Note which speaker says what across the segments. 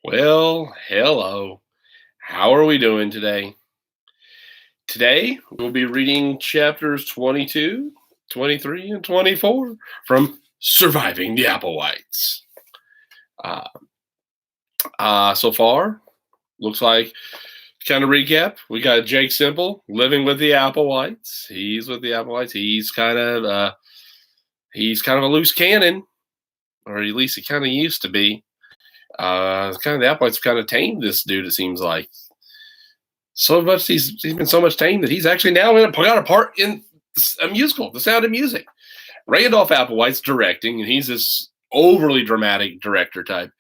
Speaker 1: Well, hello. How are we doing today? Today, we'll be reading chapters 22, 23, and 24 from Surviving the Applewhites. Uh, so far, looks like, kind of recap, we got Jake Semple living with the Applewhites. He's with the Applewhites. He's kind of a loose cannon, or at least he kind of used to be. Kind of the Applewhites kind of tamed this dude, it seems like. So much he's been so much tame that he's actually now got a part in a musical, The Sound of Music. Randolph Applewhite's directing, and he's this overly dramatic director type.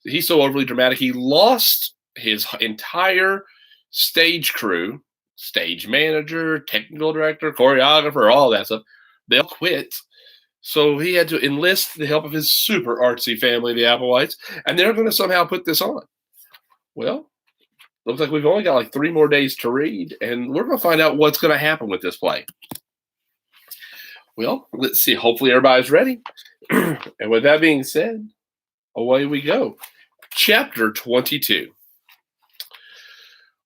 Speaker 1: He's so overly dramatic, he lost his entire stage crew, stage manager, technical director, choreographer, all that stuff. They all quit. So he had to enlist the help of his super artsy family, the Applewhites, and they're going to somehow put this on. Well, looks like we've only got like 3 more days to read, and we're going to find out what's going to happen with this play. Well, let's see. Hopefully, everybody's ready. And with that being said, away we go. Chapter 22.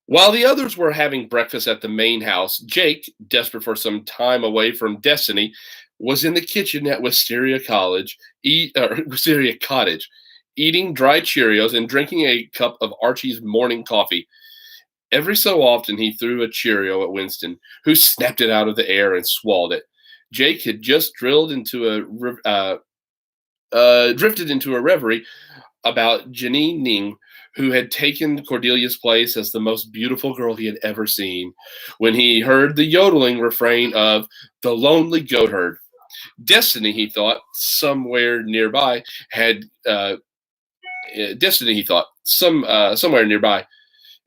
Speaker 1: While the others were having breakfast at the main house, Jake, desperate for some time away from Destiny, was in the kitchen at Wisteria Cottage, eating dry Cheerios and drinking a cup of Archie's morning coffee. Every so often, he threw a Cheerio at Winston, who snapped it out of the air and swallowed it. Jake had just drifted into a reverie about Janine Ning, who had taken Cordelia's place as the most beautiful girl he had ever seen, when he heard the yodeling refrain of The Lonely Goatherd. Destiny, he thought, somewhere nearby, somewhere nearby.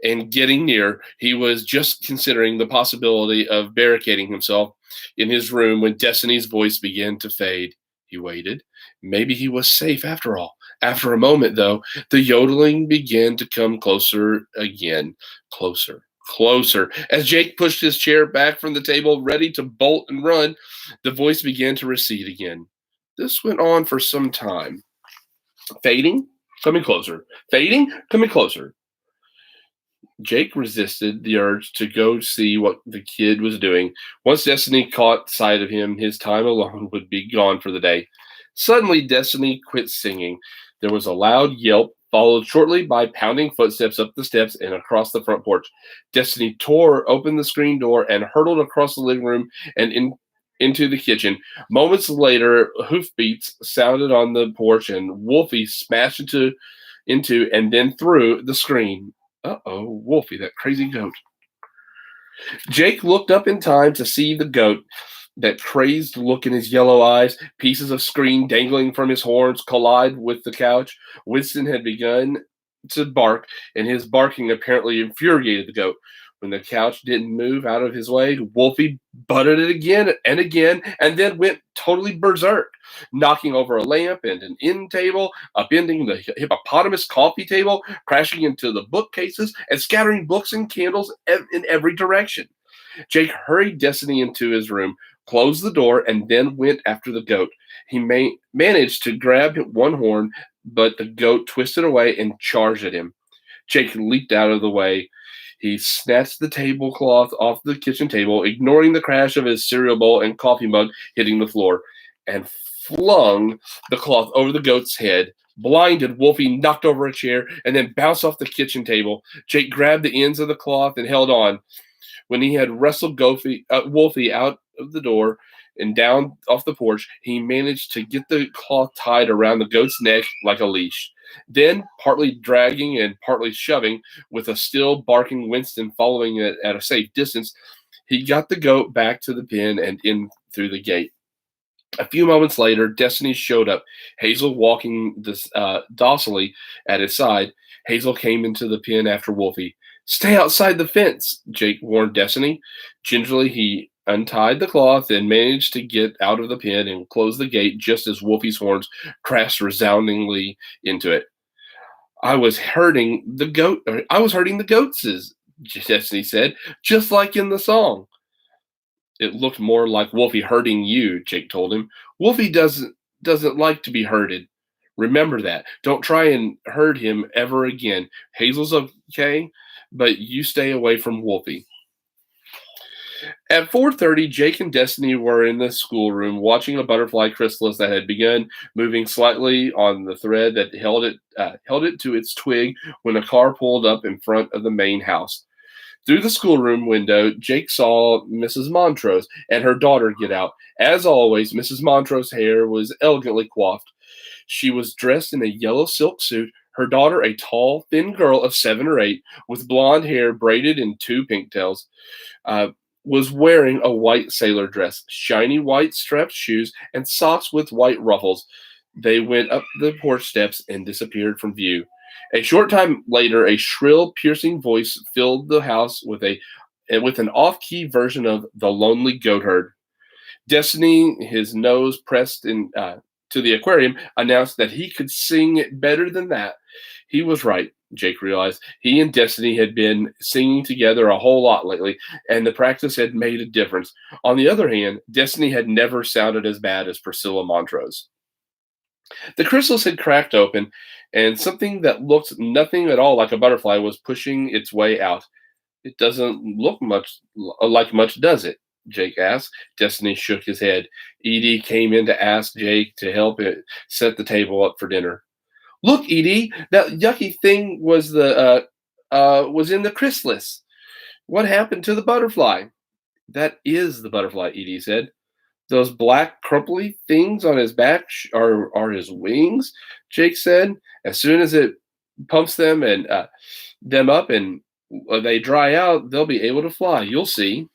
Speaker 1: And getting near, he was just considering the possibility of barricading himself in his room when Destiny's voice began to fade. He waited. Maybe he was safe after all. After a moment, though, the yodeling began to come closer again. Closer, closer. As Jake pushed his chair back from the table, ready to bolt and run, the voice began to recede again. This went on for some time. Fading, coming closer. Fading, coming closer. Jake resisted the urge to go see what the kid was doing. Once Destiny caught sight of him, his time alone would be gone for the day. Suddenly, Destiny quit singing. There was a loud yelp, followed shortly by pounding footsteps up the steps and across the front porch. Destiny tore open the screen door and hurtled across the living room and into the kitchen. Moments later, hoofbeats sounded on the porch, and Wolfie smashed into and then through the screen. Uh-oh, Wolfie, that crazy goat. Jake looked up in time to see the goat, that crazed look in his yellow eyes, pieces of screen dangling from his horns collide with the couch. Winston had begun to bark, and his barking apparently infuriated the goat. When the couch didn't move out of his way, Wolfie butted it again, and then went totally berserk, knocking over a lamp and an end table, upending the hippopotamus coffee table, crashing into the bookcases, and scattering books and candles in every direction. Jake hurried Destiny into his room, closed the door, and then went after the goat. He managed to grab one horn, but the goat twisted away and charged at him. Jake leaped out of the way. He snatched the tablecloth off the kitchen table, ignoring the crash of his cereal bowl and coffee mug hitting the floor, and flung the cloth over the goat's head. Blinded, Wolfie knocked over a chair and then bounced off the kitchen table. Jake grabbed the ends of the cloth and held on. When he had wrestled Wolfie out of the door and down off the porch, he managed to get the cloth tied around the goat's neck like a leash. Then, partly dragging and partly shoving, with a still barking Winston following it at a safe distance, he got the goat back to the pen and in through the gate. A few moments later, Destiny showed up, Hazel walking docilely at his side. Hazel came into the pen after Wolfie. "Stay outside the fence," Jake warned Destiny. Gingerly, he untied the cloth and managed to get out of the pen and close the gate just as Wolfie's horns crashed resoundingly into it. I was hurting the goats," Destiny said, "just like in the song." "It looked more like Wolfie hurting you," Jake told him. "Wolfie doesn't like to be hurted." Remember that. Don't try and hurt him ever again. Hazel's okay, but you stay away from Wolfie. At 4:30, Jake and Destiny were in the schoolroom watching a butterfly chrysalis that had begun moving slightly on the thread that held it to its twig when a car pulled up in front of the main house. Through the schoolroom window, Jake saw Mrs. Montrose and her daughter get out. As always, Mrs. Montrose's hair was elegantly coiffed. She was dressed in a yellow silk suit. Her daughter, a tall, thin girl of 7 or 8, with blonde hair braided in two pigtails, uh, was wearing a white sailor dress, shiny white strapped shoes, and socks with white ruffles. They went up the porch steps and disappeared from view. A short time later, a shrill, piercing voice filled the house with an off-key version of "The Lonely Goatherd." Destiny, his nose pressed in to the aquarium, announced that he could sing it better than that. He was right, Jake realized. He and Destiny had been singing together a whole lot lately, and the practice had made a difference. On the other hand, Destiny had never sounded as bad as Priscilla Montrose. The chrysalis had cracked open, and something that looked nothing at all like a butterfly was pushing its way out. It doesn't look much, does it? Jake asked. Destiny shook his head. Edie came in to ask Jake to help it set the table up for dinner. Look, Edie, that yucky thing was in the chrysalis. What happened to the butterfly? That is the butterfly, Edie said. Those black crumply things on his back are his wings, Jake said. As soon as it pumps them up and they dry out, they'll be able to fly. You'll see.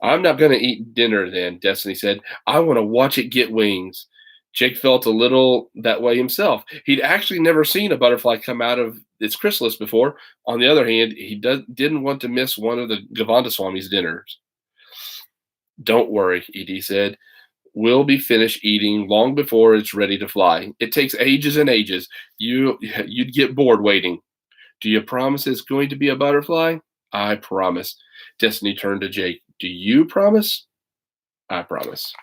Speaker 1: I'm not going to eat dinner then, Destiny said. I want to watch it get wings. Jake felt a little that way himself. He'd actually never seen a butterfly come out of its chrysalis before. On the other hand, he didn't want to miss one of the Govandaswami's dinners. Don't worry, Edie said. We'll be finished eating long before it's ready to fly. It takes ages and ages. You'd get bored waiting. Do you promise it's going to be a butterfly? I promise. Destiny turned to Jake. Do you promise? I promise.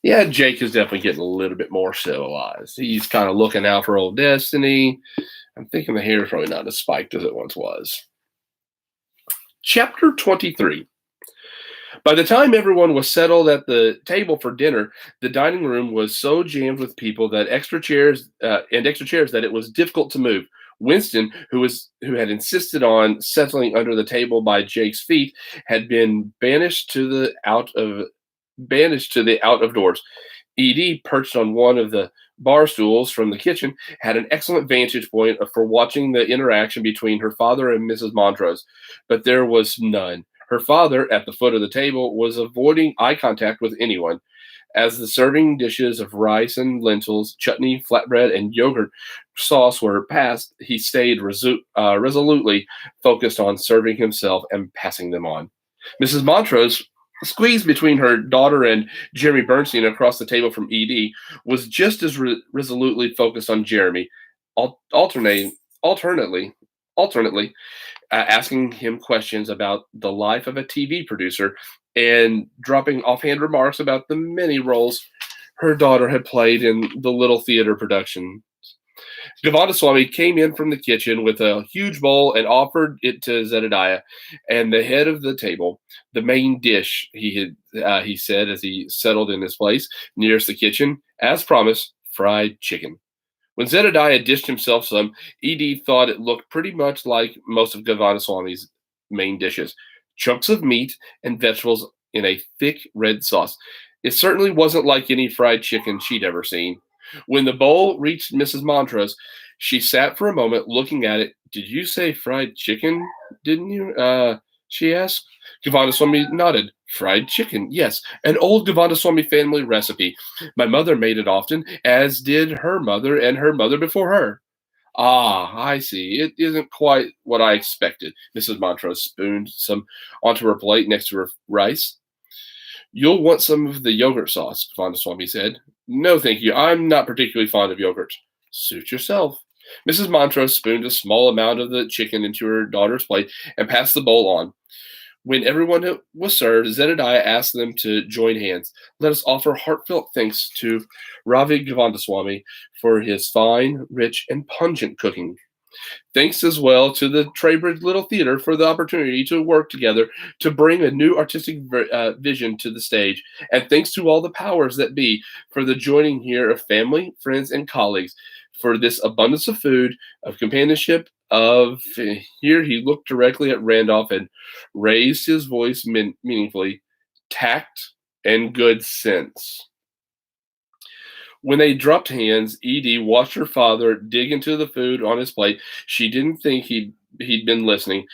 Speaker 1: Yeah, Jake is definitely getting a little bit more civilized. He's kind of looking out for old Destiny. I'm thinking the hair is probably not as spiked as it once was. Chapter 23. By the time everyone was settled at the table for dinner, the dining room was so jammed with people that extra chairs that it was difficult to move. Winston, who had insisted on settling under the table by Jake's feet, had been banished to the out of doors. Edie, perched on one of the bar stools from the kitchen, had an excellent vantage point for watching the interaction between her father and Mrs. Montrose, but there was none. Her father, at the foot of the table, was avoiding eye contact with anyone. As the serving dishes of rice and lentils, chutney, flatbread, and yogurt sauce were passed, he stayed resolutely focused on serving himself and passing them on. Mrs. Montrose, squeezed between her daughter and Jeremy Bernstein across the table from Edie, was just as resolutely focused on Jeremy, alternately asking him questions about the life of a TV producer and dropping offhand remarks about the many roles her daughter had played in the little theater production. Govandaswamy came in from the kitchen with a huge bowl and offered it to Zedediah and the head of the table. The main dish, he said as he settled in his place nearest the kitchen, as promised, fried chicken. When Zedediah dished himself some, Edie thought it looked pretty much like most of Govandaswamy's main dishes. Chunks of meat and vegetables in a thick red sauce. It certainly wasn't like any fried chicken she'd ever seen. When the bowl reached Mrs. Montrose, she sat for a moment looking at it. Did you say fried chicken, didn't you? She asked. Govandaswamy nodded. Fried chicken, yes, an old Govandaswamy family recipe. My mother made it often, as did her mother and her mother before her. Ah, I see. It isn't quite what I expected. Mrs. Montrose spooned some onto her plate next to her rice. You'll want some of the yogurt sauce, Govandaswamy said. No, thank you. I'm not particularly fond of yogurt. Suit yourself. Mrs. Montrose spooned a small amount of the chicken into her daughter's plate and passed the bowl on. When everyone was served, Zedediah asked them to join hands. Let us offer heartfelt thanks to Ravi Govindaswamy for his fine, rich, and pungent cooking. Thanks as well to the Traybridge Little Theater for the opportunity to work together to bring a new artistic vision to the stage. And thanks to all the powers that be for the joining here of family, friends, and colleagues for this abundance of food, of companionship, of here he looked directly at Randolph and raised his voice meaningfully, tact and good sense. When they dropped hands, Edie watched her father dig into the food on his plate. She didn't think he'd been listening.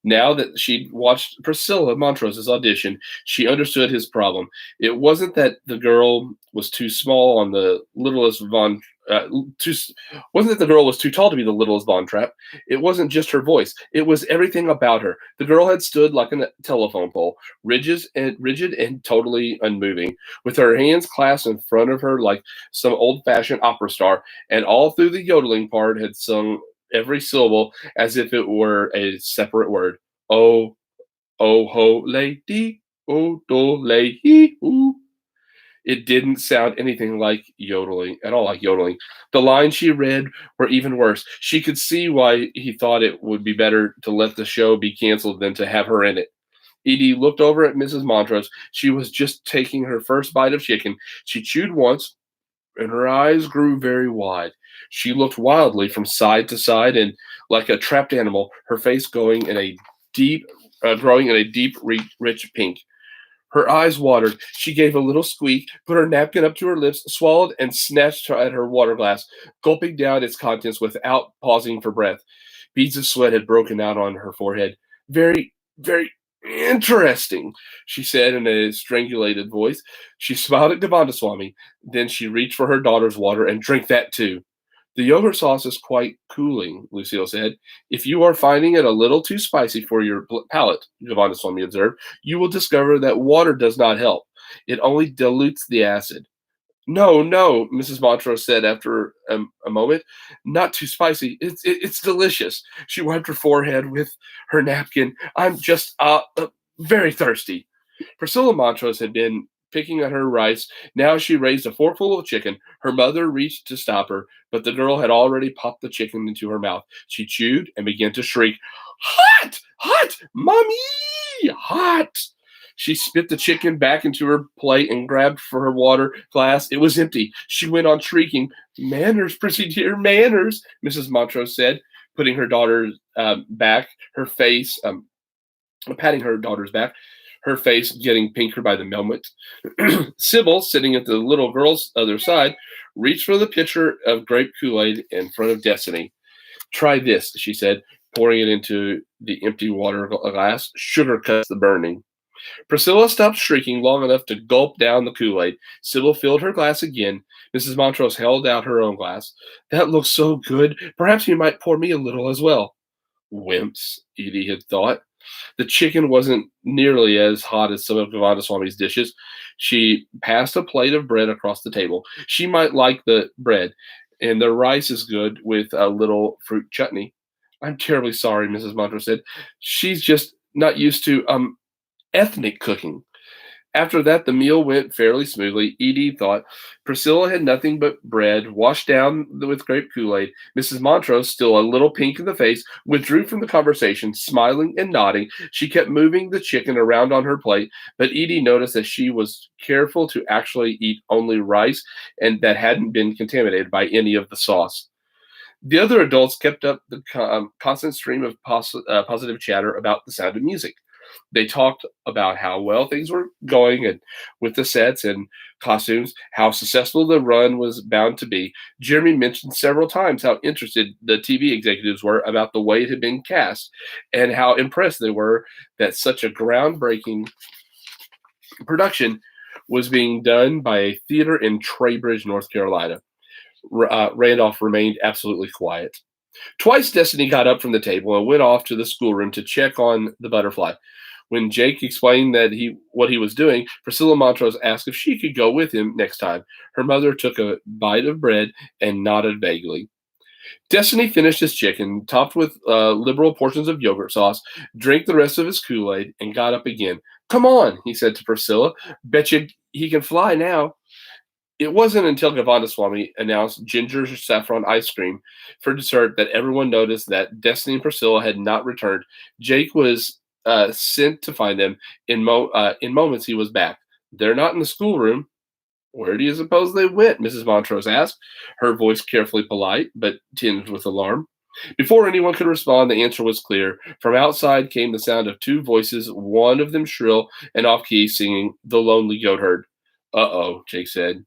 Speaker 1: Now that she'd watched Priscilla Montrose's audition, she understood his problem. It wasn't that the girl was too small on the littlest Von. Too wasn't that the girl was too tall to be the littlest Von Trapp. It wasn't just her voice. It was everything about her. The girl had stood like a telephone pole, rigid and totally unmoving, with her hands clasped in front of her like some old-fashioned opera star, and all through the yodeling part had sung every syllable as if it were a separate word. Oh, oh, ho, lady, oh, do, lady, ooh. It didn't sound anything like yodeling, at all like yodeling. The lines she read were even worse. She could see why he thought it would be better to let the show be canceled than to have her in it. Edie looked over at Mrs. Montrose. She was just taking her first bite of chicken. She chewed once, and her eyes grew very wide. She looked wildly from side to side, and like a trapped animal, her face growing in a deep, rich pink. Her eyes watered. She gave a little squeak, put her napkin up to her lips, swallowed, and snatched at her water glass, gulping down its contents without pausing for breath. Beads of sweat had broken out on her forehead. Very, very interesting, she said in a strangulated voice. She smiled at Devondaswamy. Then she reached for her daughter's water and drank that too. The yogurt sauce is quite cooling, Lucille said. If you are finding it a little too spicy for your palate, Devondaswamy observed, you will discover that water does not help. It only dilutes the acid. No, no, Mrs. Montrose said after a moment. Not too spicy. It's delicious. She wiped her forehead with her napkin. I'm just very thirsty. Priscilla Montrose had been picking at her rice. Now she raised a forkful of chicken. Her mother reached to stop her, but the girl had already popped the chicken into her mouth. She chewed and began to shriek, "Hot! Hot! Mommy! Hot!" She spit the chicken back into her plate and grabbed for her water glass. It was empty. She went on shrieking, "Manners, pretty dear, manners," Mrs. Montrose said, putting her daughter's back, her face, patting her daughter's back, her face getting pinker by the moment. Sybil, sitting at the little girl's other side, reached for the pitcher of grape Kool-Aid in front of Destiny. "Try this," she said, pouring it into the empty water glass. "Sugar cuts the burning." Priscilla stopped shrieking long enough to gulp down the Kool-Aid. Sybil filled her glass again. Mrs. Montrose held out her own glass. "That looks so good. Perhaps you might pour me a little as well." Wimps, Edie had thought. The chicken wasn't nearly as hot as some of Govindaswamy's dishes. She passed a plate of bread across the table. She might like the bread, and the rice is good with a little fruit chutney. "I'm terribly sorry," Mrs. Montrose said. "She's just not used to, ethnic cooking." After that, the meal went fairly smoothly. Edie thought Priscilla had nothing but bread, washed down with grape Kool-Aid. Mrs. Montrose, still a little pink in the face, withdrew from the conversation, smiling and nodding. She kept moving the chicken around on her plate, but Edie noticed that she was careful to actually eat only rice and that hadn't been contaminated by any of the sauce. The other adults kept up the constant stream of positive chatter about the Sound of Music. They talked about how well things were going and with the sets and costumes, how successful the run was bound to be. Jeremy mentioned several times how interested the TV executives were about the way it had been cast and how impressed they were that such a groundbreaking production was being done by a theater in Traybridge, North Carolina. Randolph remained absolutely quiet. Twice Destiny got up from the table and went off to the schoolroom to check on the butterfly. When Jake explained what he was doing, Priscilla Montrose asked if she could go with him next time. Her mother took a bite of bread and nodded vaguely. Destiny finished his chicken, topped with liberal portions of yogurt sauce, drank the rest of his Kool-Aid, and got up again. Come on, he said to Priscilla. Bet you he can fly now. It wasn't until Govindaswamy announced ginger saffron ice cream for dessert that everyone noticed that Destiny and Priscilla had not returned. Jake was sent to find them. In moments, he was back. They're not in the schoolroom. Where do you suppose they went? Mrs. Montrose asked, her voice carefully polite, but tinged with alarm. Before anyone could respond, the answer was clear. From outside came the sound of two voices, one of them shrill and off-key, singing The Lonely Goatherd. Uh-oh, Jake said.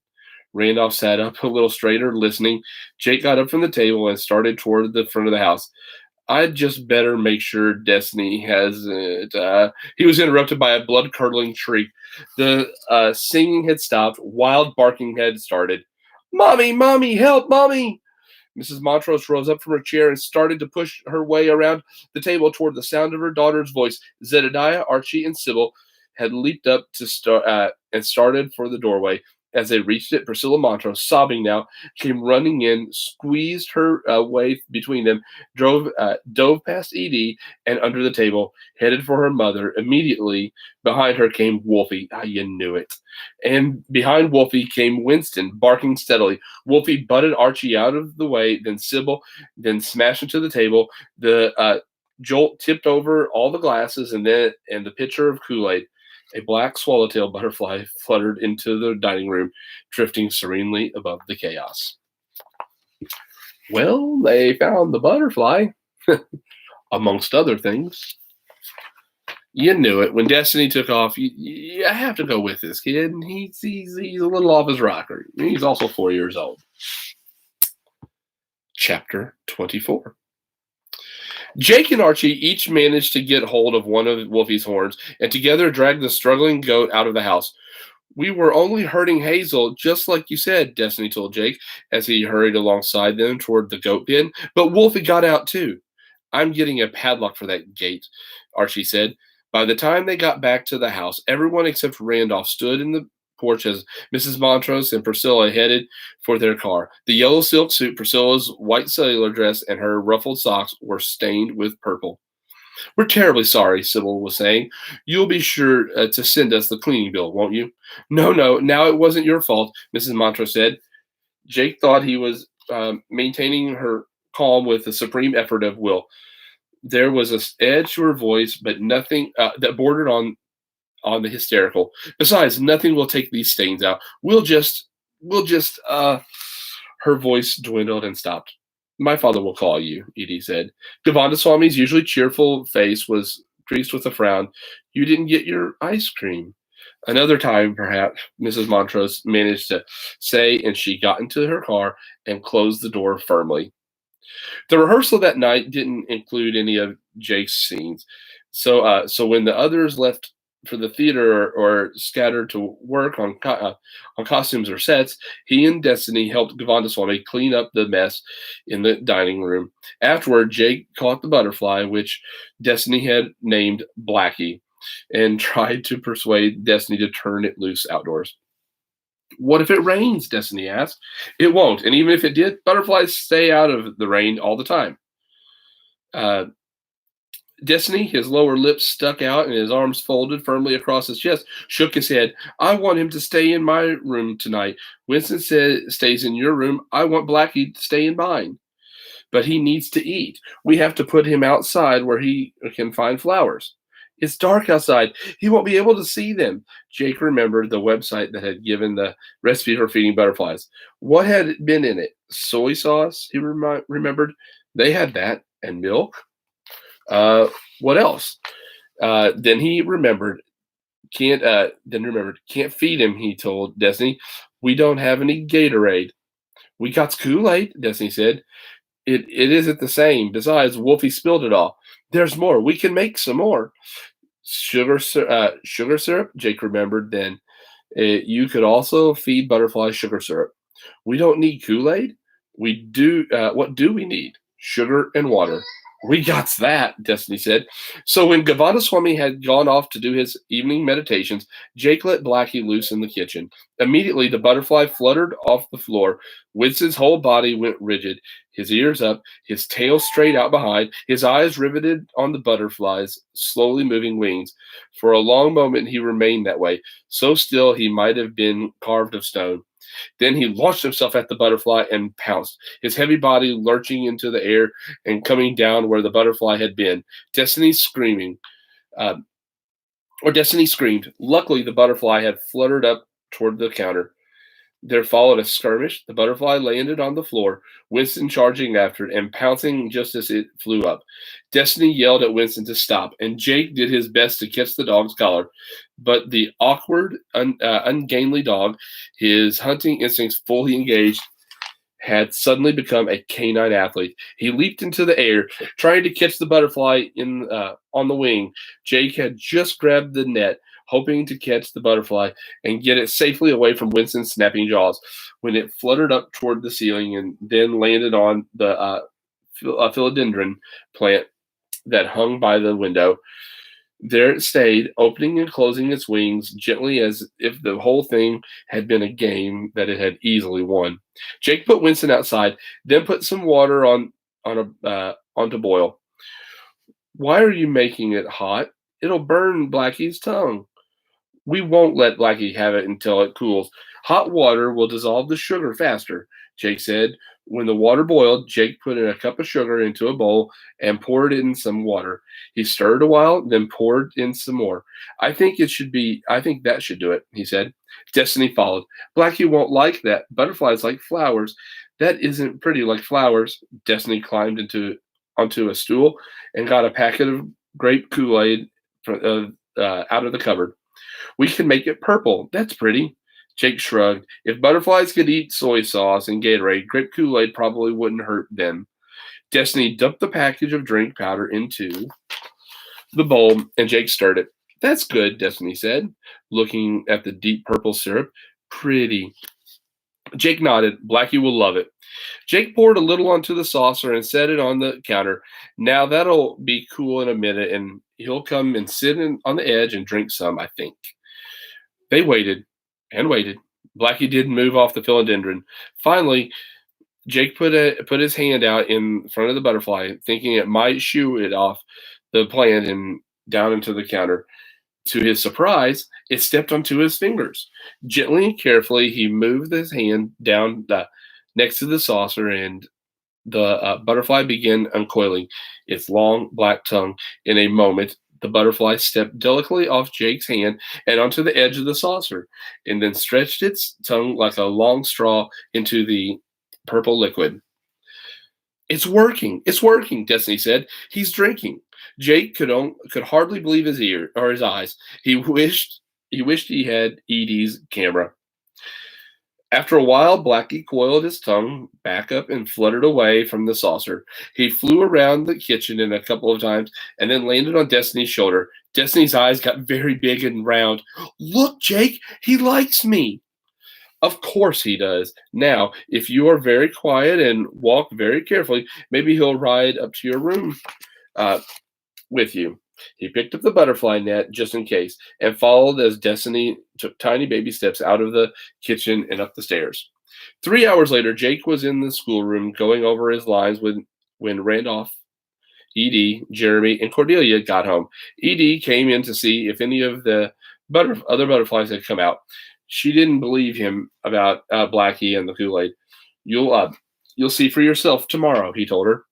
Speaker 1: Randolph sat up a little straighter, listening. Jake got up from the table and started toward the front of the house. I'd just better make sure Destiny has it. He was interrupted by a blood-curdling shriek. The singing had stopped. Wild barking had started. Mommy, Mommy, help, Mommy! Mrs. Montrose rose up from her chair and started to push her way around the table toward the sound of her daughter's voice. Zedediah, Archie, and Sybil had leaped up to and started for the doorway. As they reached it, Priscilla Montrose, sobbing now, came running in, squeezed her way between them, dove past Edie and under the table, headed for her mother. Immediately behind her came Wolfie. You knew it. And behind Wolfie came Winston, barking steadily. Wolfie butted Archie out of the way, then Sybil, then smashed into the table. The jolt tipped over all the glasses and the pitcher of Kool-Aid. A black swallowtail butterfly fluttered into the dining room, drifting serenely above the chaos. Well, they found the butterfly, amongst other things. You knew it. When Destiny took off, you have to go with this kid. He's a little off his rocker. He's also 4 years old. Chapter 24. Jake and Archie each managed to get hold of one of Wolfie's horns and together dragged the struggling goat out of the house. We were only hurting Hazel, just like you said, Destiny told Jake as he hurried alongside them toward the goat pen. But Wolfie got out too. I'm getting a padlock for that gate, Archie said. By the time they got back to the house, everyone except Randolph stood in the porch as Mrs. Montrose and Priscilla headed for their car. The yellow silk suit, Priscilla's white cellular dress, and her ruffled socks were stained with purple. We're terribly sorry, Sybil was saying. You'll be sure to send us the cleaning bill, won't you? No, now it wasn't your fault, Mrs. Montrose said. Jake thought he was maintaining her calm with a supreme effort of will. There was an edge to her voice, but nothing that bordered on the hysterical. Besides, nothing will take these stains out. We'll just, her voice dwindled and stopped. My father will call you, Edie said. Govindaswamy's usually cheerful face was creased with a frown. You didn't get your ice cream. Another time, perhaps, Mrs. Montrose managed to say, and she got into her car and closed the door firmly. The rehearsal that night didn't include any of Jake's scenes. So when the others left for the theater or scattered to work on costumes or sets, he and Destiny helped Govindaswamy clean up the mess in the dining room. Afterward, Jake caught the butterfly, which Destiny had named Blackie, and tried to persuade Destiny to turn it loose outdoors. What if it rains? Destiny asked. It won't, and even if it did, butterflies stay out of the rain all the time. Destiny, his lower lip stuck out and his arms folded firmly across his chest, shook his head. I want him to stay in my room tonight. Winston stays in your room. I want Blackie to stay in mine. But he needs to eat. We have to put him outside where he can find flowers. It's dark outside. He won't be able to see them. Jake remembered the website that had given the recipe for feeding butterflies. What had been in it? Soy sauce, he remembered. They had that. And milk. What else? Then he remembered. Can't feed him, he told Destiny. We don't have any Gatorade. We got Kool-Aid, Destiny said. It isn't the same. Besides, Wolfie spilled it all. There's more. We can make some more. Sugar syrup, Jake remembered then. You could also feed butterflies sugar syrup. We don't need Kool-Aid. We do. What do we need? Sugar and water. We got that, Destiny said. So when Gavadaswamy had gone off to do his evening meditations, Jake let Blackie loose in the kitchen. Immediately, the butterfly fluttered off the floor. Winston's whole body went rigid, his ears up, his tail straight out behind, his eyes riveted on the butterfly's slowly moving wings. For a long moment, he remained that way, so still he might have been carved of stone. Then he launched himself at the butterfly and pounced, his heavy body lurching into the air and coming down where the butterfly had been. Destiny screaming, uh, Destiny screamed. Luckily, the butterfly had fluttered up toward the counter. There followed a skirmish. The butterfly landed on the floor, Winston charging after it and pouncing just as it flew up. Destiny yelled at Winston to stop, and Jake did his best to catch the dog's collar. But the awkward, ungainly dog, his hunting instincts fully engaged, had suddenly become a canine athlete. He leaped into the air, trying to catch the butterfly on the wing. Jake had just grabbed the net, hoping to catch the butterfly and get it safely away from Winston's snapping jaws, when it fluttered up toward the ceiling and then landed on the philodendron plant that hung by the window. There it stayed, opening and closing its wings gently as if the whole thing had been a game that it had easily won. Jake put Winston outside, then put some water on to boil. Why are you making it hot? It'll burn Blackie's tongue. We won't let Blackie have it until it cools. Hot water will dissolve the sugar faster, Jake said. When the water boiled, Jake put in a cup of sugar into a bowl and poured in some water. He stirred a while, then poured in some more. I think that should do it, he said. Destiny followed. Blackie won't like that. Butterflies like flowers. That isn't pretty like flowers. Destiny climbed onto a stool and got a packet of grape Kool-Aid out of the cupboard. We can make it purple. That's pretty. Jake shrugged. If butterflies could eat soy sauce and Gatorade, grape Kool-Aid probably wouldn't hurt them. Destiny dumped the package of drink powder into the bowl, and Jake stirred it. That's good, Destiny said, looking at the deep purple syrup. Pretty. Jake nodded. Blackie will love it. Jake poured a little onto the saucer and set it on the counter. Now that'll be cool in a minute, and he'll come and sit on the edge and drink some, I think. They waited and waited. Blackie didn't move off the philodendron. Finally, Jake put his hand out in front of the butterfly, thinking it might shoo it off the plant and down into the counter. To his surprise, it stepped onto his fingers. Gently and carefully, he moved his hand down next to the saucer, and the butterfly began uncoiling its long black tongue. In a moment, the butterfly stepped delicately off Jake's hand and onto the edge of the saucer, and then stretched its tongue like a long straw into the purple liquid. It's working, Destiny said. He's drinking. Jake could hardly believe his eyes. He wished he had Edie's camera. After a while, Blackie coiled his tongue back up and fluttered away from the saucer. He flew around the kitchen a couple of times and then landed on Destiny's shoulder. Destiny's eyes got very big and round. Look, Jake, he likes me. Of course he does. Now, if you are very quiet and walk very carefully, maybe he'll ride up to your room with you. He picked up the butterfly net just in case and followed as Destiny took tiny baby steps out of the kitchen and up the stairs. 3 hours later, Jake was in the schoolroom going over his lines when Randolph, Edie, Jeremy, and Cordelia got home. Edie came in to see if any of the other butterflies had come out. She didn't believe him about Blackie and the Kool-Aid. You'll see for yourself tomorrow, he told her.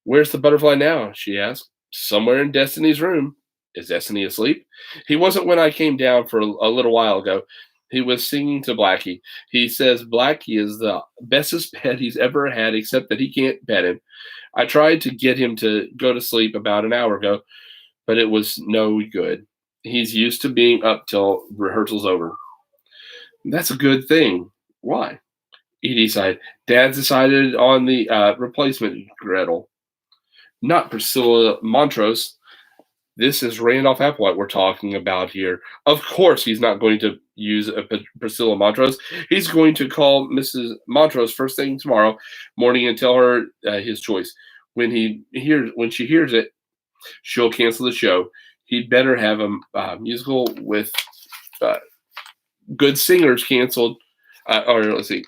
Speaker 1: Where's the butterfly now? She asked. Somewhere in Destiny's room. Is Destiny asleep? He wasn't when I came down for a little while ago. He was singing to Blackie. He says Blackie is the bestest pet he's ever had, except that he can't pet him. I tried to get him to go to sleep about an hour ago, but it was no good. He's used to being up till rehearsal's over. That's a good thing. Why? Edie sighed. Dad's decided on the replacement Gretel. Not Priscilla Montrose. This is Randolph Applewhite we're talking about here. Of course he's not going to use Priscilla Montrose. He's going to call Mrs. Montrose first thing tomorrow morning and tell her his choice. when she hears it, she'll cancel the show. He'd better have a musical with good singers canceled, or let's see.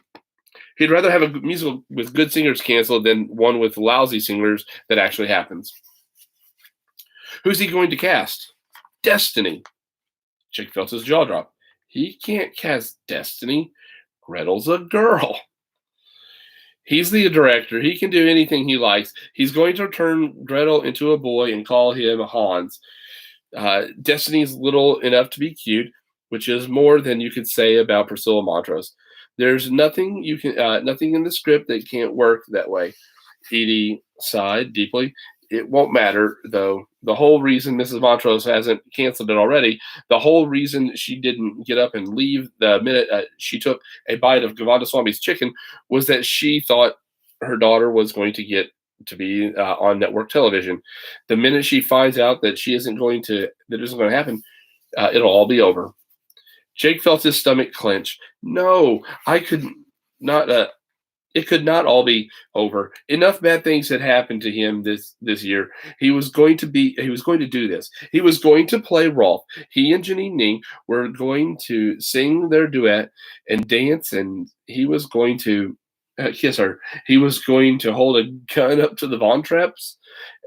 Speaker 1: He'd rather have a musical with good singers canceled than one with lousy singers that actually happens. Who's he going to cast? Destiny. Jake felt his jaw drop. He can't cast Destiny. Gretel's a girl. He's the director. He can do anything he likes. He's going to turn Gretel into a boy and call him Hans. Destiny's little enough to be cute, which is more than you could say about Priscilla Montrose. There's nothing nothing in the script that can't work that way. Edie sighed deeply. It won't matter, though. The whole reason Mrs. Montrose hasn't canceled it already, the whole reason she didn't get up and leave the minute she took a bite of Govindaswamy's chicken was that she thought her daughter was going to get to be on network television. The minute she finds out that that isn't going to happen, it'll all be over. Jake felt his stomach clench. No, I could not. It could not all be over. Enough bad things had happened to him this year. He was going to do this. He was going to play Rolf. He and Janine Ning were going to sing their duet and dance, and he was going to kiss her. He was going to hold a gun up to the Von Trapps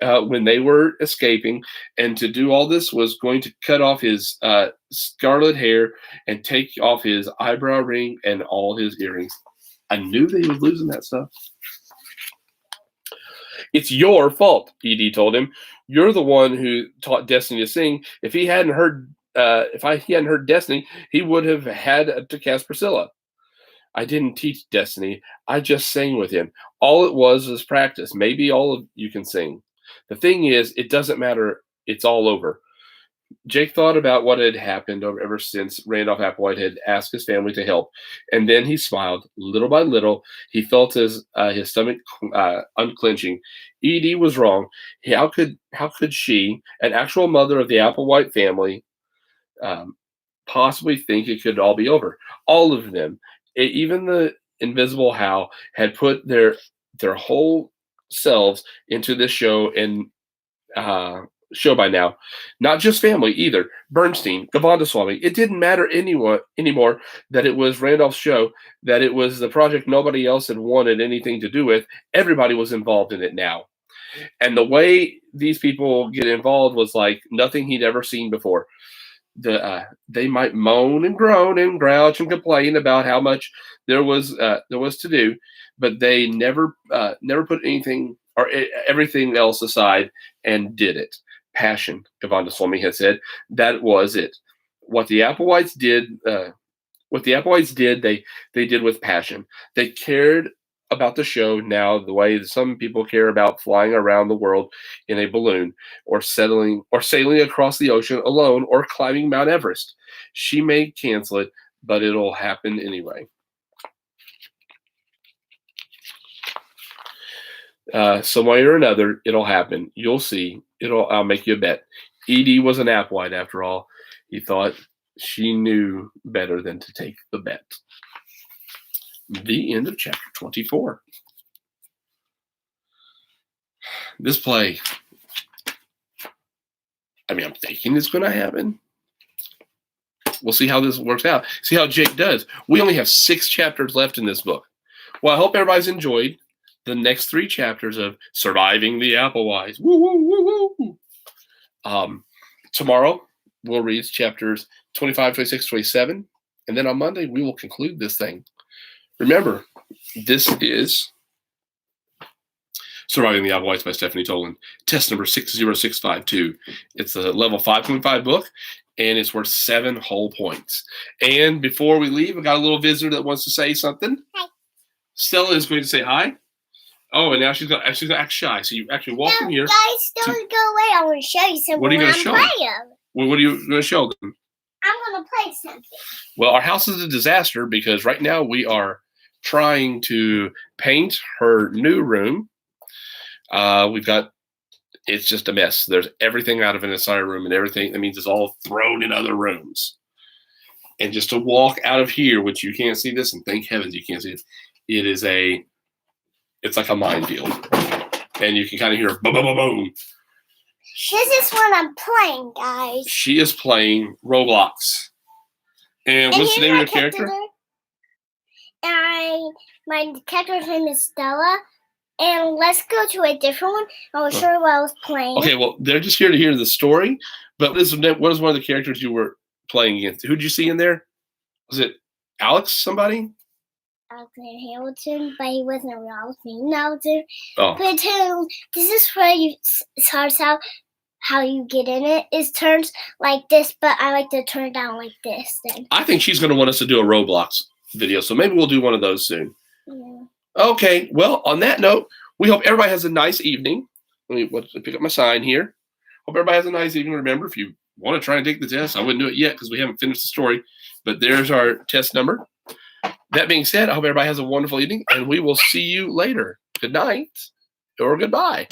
Speaker 1: when they were escaping, and to do all this was going to cut off his scarlet hair and take off his eyebrow ring and all his earrings. I knew that he was losing that stuff. It's your fault, Edie told him. You're the one who taught Destiny to sing. If he hadn't heard Destiny, he would have had to cast Priscilla. I didn't teach Destiny. I just sang with him. All it was practice. Maybe all of you can sing. The thing is, it doesn't matter. It's all over. Jake thought about what had happened ever since Randolph Applewhite had asked his family to help, and then he smiled. Little by little, he felt his stomach unclenching. Edie was wrong. How could she, an actual mother of the Applewhite family, possibly think it could all be over? All of them, even the invisible Hal, had put their whole selves into this show and show by now. Not just family either. Bernstein, Govindaswamy. It didn't matter anymore that it was Randolph's show, that it was the project nobody else had wanted anything to do with. Everybody was involved in it now. And the way these people get involved was like nothing he'd ever seen before. They might moan and groan and grouch and complain about how much there was to do, but they never put anything or everything else aside and did it. Passion, Govindaswamy had said. That was it. What the Applewhites did, they did with passion. They cared about the show now the way that some people care about flying around the world in a balloon, or sailing across the ocean alone, or climbing Mount Everest. She may cancel it, but it'll happen anyway. Some way or another, it'll happen. You'll see. I'll make you a bet. Edie was an Applewhite after all. He thought she knew better than to take the bet. The end of chapter 24. This play, I'm thinking it's going to happen. We'll see how this works out. See how Jake does. We only have 6 chapters left in this book. Well, I hope everybody's enjoyed the next 3 chapters of Surviving the Applewhites. Woo, woo, woo, woo. Tomorrow, we'll read chapters 25, 26, 27. And then on Monday, we will conclude this thing. Remember, this is Surviving the Applewhites by Stephanie Tolan. Test number 60652. It's a level 5.5 book, and it's worth 7 whole points. And before we leave, I got a little visitor that wants to say something. Hi. Stella is going to say hi. Oh, and now she's going to act shy. So you actually walk in here.
Speaker 2: Guys, don't go away. I want to show you something.
Speaker 1: What are you going to show them? Well, what are you going to show them?
Speaker 2: I'm going to play something.
Speaker 1: Well, our house is a disaster because right now we are trying to paint her new room. It's just a mess. There's everything out of an entire room and everything. That means it's all thrown in other rooms. And just to walk out of here, which you can't see this, and thank heavens you can't see it, it's like a minefield. And you can kind of hear boom, boom, boom, boom.
Speaker 2: This is what I'm playing, guys.
Speaker 1: She is playing Roblox. And what's the name of your character?
Speaker 2: My character's name is Stella. And let's go to a different one. I will show you what I was playing.
Speaker 1: Okay, well, they're just here to hear the story. But what is one of the characters you were playing against? Who did you see in there? Was it Alex somebody?
Speaker 2: Alexander Hamilton, but he wasn't a real name. Hamilton.
Speaker 1: Oh.
Speaker 2: But this is where you starts out how you get in it. It turns like this, but I like to turn it down like this then.
Speaker 1: I think she's going to want us to do a Roblox video, so maybe we'll do one of those soon.
Speaker 2: Yeah.
Speaker 1: Okay, well, on that note, we hope everybody has a nice evening. Let me pick up my sign here. Hope everybody has a nice evening. Remember, if you want to try and take the test, I wouldn't do it yet because we haven't finished the story, but there's our test number. That being said, I hope everybody has a wonderful evening, and we will see you later. Good night or goodbye.